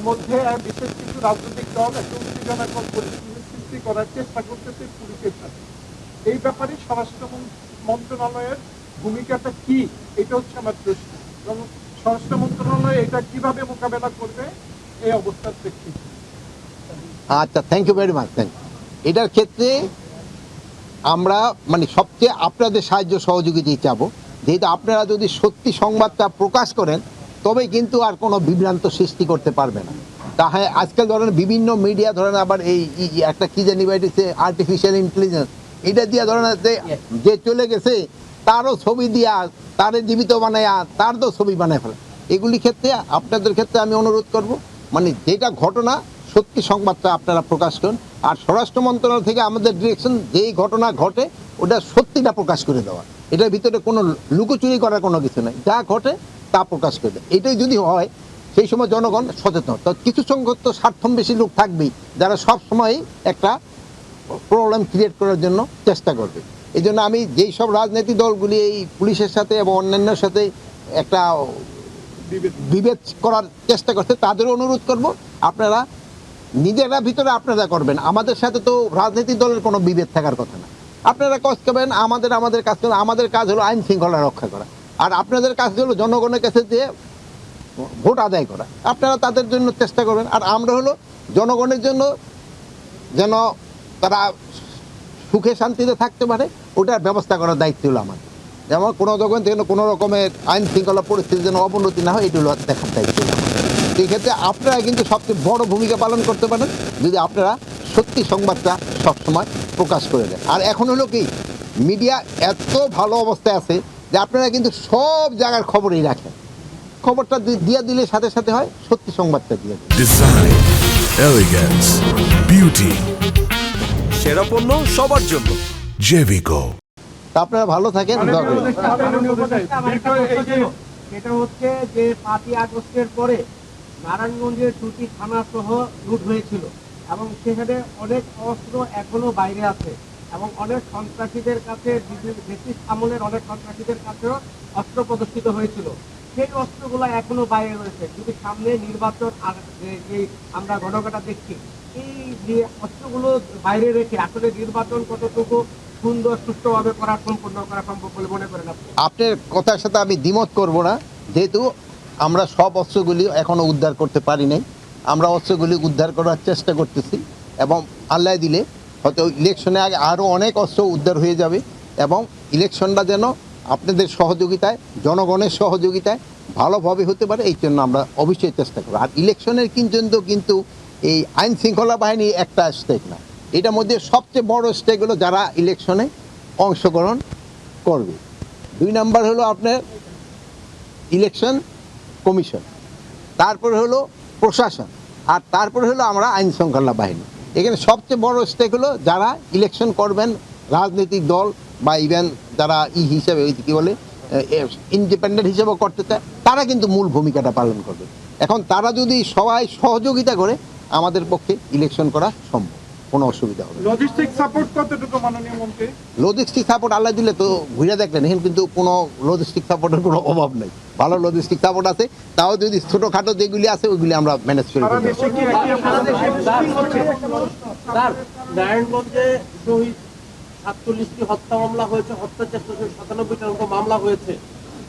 মধ্যে বিশেষ কিছু রাজনৈতিক দল একটা উত্তেজনাকর পরিস্থিতি সৃষ্টি করার চেষ্টা করতেছে পুলিশের সাথে। এই ব্যাপারে স্বরাষ্ট্র মন্ত্রণালয়ের ভূমিকাটা কি, এটা হচ্ছে আমার প্রশ্ন। এবং স্বরাষ্ট্র মন্ত্রণালয় এটা কিভাবে মোকাবেলা করবে এই অবস্থার প্রেক্ষিতে। আচ্ছা, থ্যাংক ইউ ভেরি মাচ। এটার ক্ষেত্রে আমরা মানে সবচেয়ে আপনাদের সাহায্য সহযোগিতাই চাবো, যেহেতু আপনারা যদি সত্যি সংবাদটা প্রকাশ করেন তবে কিন্তু আর কোনো বিভ্রান্ত সৃষ্টি করতে পারবে না। তা হ্যাঁ, আজকাল ধরেন বিভিন্ন মিডিয়া ধরেন আবার এই একটা কী জানি বাইরেছে আর্টিফিশিয়াল ইন্টেলিজেন্স, এটা দিয়ে ধরেন যে চলে গেছে তারও ছবি দিয়া, তারে জীবিত বানায়া তার তো ছবি বানায় ফেলে। এগুলি ক্ষেত্রে আপনাদের ক্ষেত্রে আমি অনুরোধ করব, মানে যেটা ঘটনা সত্যি সংবাদটা আপনারা প্রকাশ করুন। আর স্বরাষ্ট্র মন্ত্রণালয় থেকে আমাদের ডিরেকশন যেই ঘটনা ঘটে ওটা সত্যিটা প্রকাশ করে দেওয়া, এটার ভিতরে কোনো লুকোচুরি করার কোনো কিছু নেই, যা ঘটে তা প্রকাশ করে দেয়। এটাই যদি হয় সেই সময় জনগণ সচেতন। তো কিছু সংখ্যক তো স্বার্থবেশী লোক থাকবেই যারা সব সময় একটা প্রবলেম ক্রিয়েট করার জন্য চেষ্টা করবে। এই জন্য আমি যেই সব রাজনৈতিক দলগুলি এই পুলিশের সাথে এবং অন্যান্যের সাথে একটা বিভেদ করার চেষ্টা করছে তাদেরও অনুরোধ করব, আপনারা নিজেরা ভিতরে আপনারা করবেন, আমাদের সাথে তো রাজনৈতিক দলের কোনো বিভেদ থাকার কথা না। আপনারা কাজ করবেন, আমাদের কাজ করবেন। আমাদের কাজ হলো আইন শৃঙ্খলা রক্ষা করা, আর আপনাদের কাজ হলো জনগণের কাছে যে ভোট আদায় করা। আপনারা তাদের জন্য চেষ্টা করবেন, আর আমরা হলো জনগণের জন্য যেন তারা সুখে শান্তিতে থাকতে পারে ওটার ব্যবস্থা করার দায়িত্ব হলো আমাদের। যেমন কোনো যখন যেন কোনো রকমের আইন শৃঙ্খলা পরিস্থিতি যেন অবনতি না হয়, এগুলো দেখার দায়িত্ব হলো আমাদের। সেই ক্ষেত্রে আপনারা কিন্তু সবচেয়ে বড় ভূমিকা পালন করতে পারেন যদি আপনারা সত্যি সংবাদটা সবসময় প্রকাশ করে দেন। আর এখন হলো কি, মিডিয়া এত ভালো অবস্থায় আছে যে আপনারা কিন্তু সব জায়গার খবরই রাখেন, খবরটা দিয়ে দিলে সাথে সাথে হয় সত্যি সংবাদটা দিয়ে দেন। ডিজাইন, এলিগেন্স, বিউটি, সেরা পণ্য সবার জন্য জেভিকো। তা আপনারা ভালো থাকেন। সেটা হচ্ছে যে 5ই আগস্টের পরে নারায়ণগঞ্জের দুটি থানা সহ লুট হয়েছিল এবং সেখানে অনেক অস্ত্র এখনো বাইরে আছে এবং অনেক সন্ত্রাসীদের কাছে ব্রিটিশ আমলের অনেক সন্ত্রাসীদের কাছেও অস্ত্র প্রদর্শিত হয়েছিল। সেই অস্ত্রগুলো এখনো বাইরে রয়েছে। যদি সামনে নির্বাচন আর যে আমরা ঘটনাটা দেখছি, এই যে অস্ত্রগুলো বাইরে রেখে আসলে নির্বাচন কতটুকু সুন্দর সুষ্ঠুভাবে সম্পূর্ণ করা সম্ভব বলে মনে করেন আপনি? আপনার কথার সাথে আমি দ্বিমত করব না, যেহেতু আমরা সব অস্ত্রগুলি এখনও উদ্ধার করতে পারি নাই। আমরা অস্ত্রগুলি উদ্ধার করার চেষ্টা করতেছি এবং আল্লাহ দিলে হয়তো ইলেকশনে আগে আরও অনেক অস্ত্র উদ্ধার হয়ে যাবে এবং ইলেকশনটা যেন আপনাদের সহযোগিতায়, জনগণের সহযোগিতায় ভালোভাবে হতে পারে, এই জন্য আমরা অবশ্যই চেষ্টা করব। আর ইলেকশনের কিন্তু এই আইন শৃঙ্খলা বাহিনী একটা স্টেক না, এটার মধ্যে সবচেয়ে বড় স্টেক হলো যারা ইলেকশনে অংশগ্রহণ করবে। 2 নাম্বার হলো আপনার ইলেকশন কমিশন, তারপরে হলো প্রশাসন, আর তারপরে হলো আমরা আইন শৃঙ্খলা বাহিনী। এখানে সবচেয়ে বড় স্টেক হলো যারা ইলেকশন করবেন, রাজনৈতিক দল বা ইভেন যারা হিসাবে কী বলে ইন্ডিপেন্ডেন্ট হিসেবে করতে চায়, তারা কিন্তু মূল ভূমিকাটা পালন করবে। এখন তারা যদি সবাই সহযোগিতা করে আমাদের পক্ষে ইলেকশন করা সম্ভব, কোনো অসুবিধা হবে। লজিস্টিক সাপোর্ট কতটুকু মাননীয় মন্ত্রী? লজিস্টিক সাপোর্ট আল্লাহ দিলে তো ঘুরে দেখলেন, এখন কিন্তু কোনো লজিস্টিক সাপোর্টের কোনো অভাব নেই, ভালো লজিস্টিক সাপোর্ট আছে। তাও যদি ছোটোখাটো যেগুলি আছে ওইগুলি আমরা ম্যানেজ করে দিই। নারায়ণগঞ্জে শহীদ 47টি হত্যা মামলা হয়েছে, হত্যা চেষ্টা 97টা মামলা হয়েছে।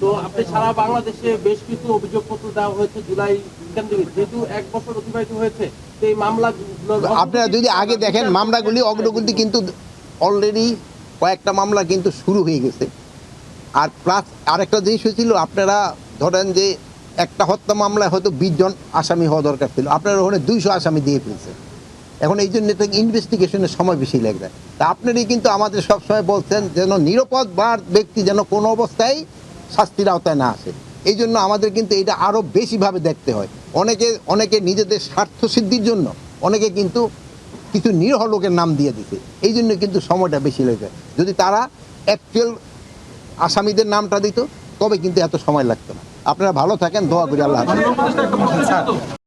তো আপনি সারা বাংলাদেশে বেশ কিছু অভিযোগপত্র দেওয়া হয়েছে জুলাই কেন্দ্রিক, যেহেতু 1 বছর অতিবাহিত হয়েছে, তো এই মামলা আপনারা যদি আগে দেখেন মামলাগুলি অগ্রগতি কিন্তু অলরেডি কয়েকটা মামলা কিন্তু শুরু হয়ে গেছে। আর প্লাস আরেকটা জিনিস হয়েছিল, আপনারা ধরেন যে একটা হত্যা মামলায় হয়তো 20 জন আসামি হওয়া দরকার ছিল, আপনারা ওখানে 200 আসামি দিয়ে ফেলছে। এখন এই জন্য ইনভেস্টিগেশনের সময় বেশি লাগবে। তা আপনারই কিন্তু আমাদের সবসময় বলছেন যেন নিরাপদ ব্যক্তি যেন কোনো অবস্থায় শাস্তির আওতায় না আসে, এই জন্য আমাদের কিন্তু এটা আরও বেশিভাবে দেখতে হয়। অনেকে নিজেদের স্বার্থ সিদ্ধির জন্য অনেকে কিন্তু কিছু নিরীহ লোকের নাম দিয়ে দিতে, এই জন্য কিন্তু সময়টা বেশি লেগে। যদি তারা অ্যাকচুয়াল আসামিদের নামটা দিত তবে কিন্তু এত সময় লাগতো না। আপনারা ভালো থাকেন, দোয়া করি, আল্লাহ হাফেজ।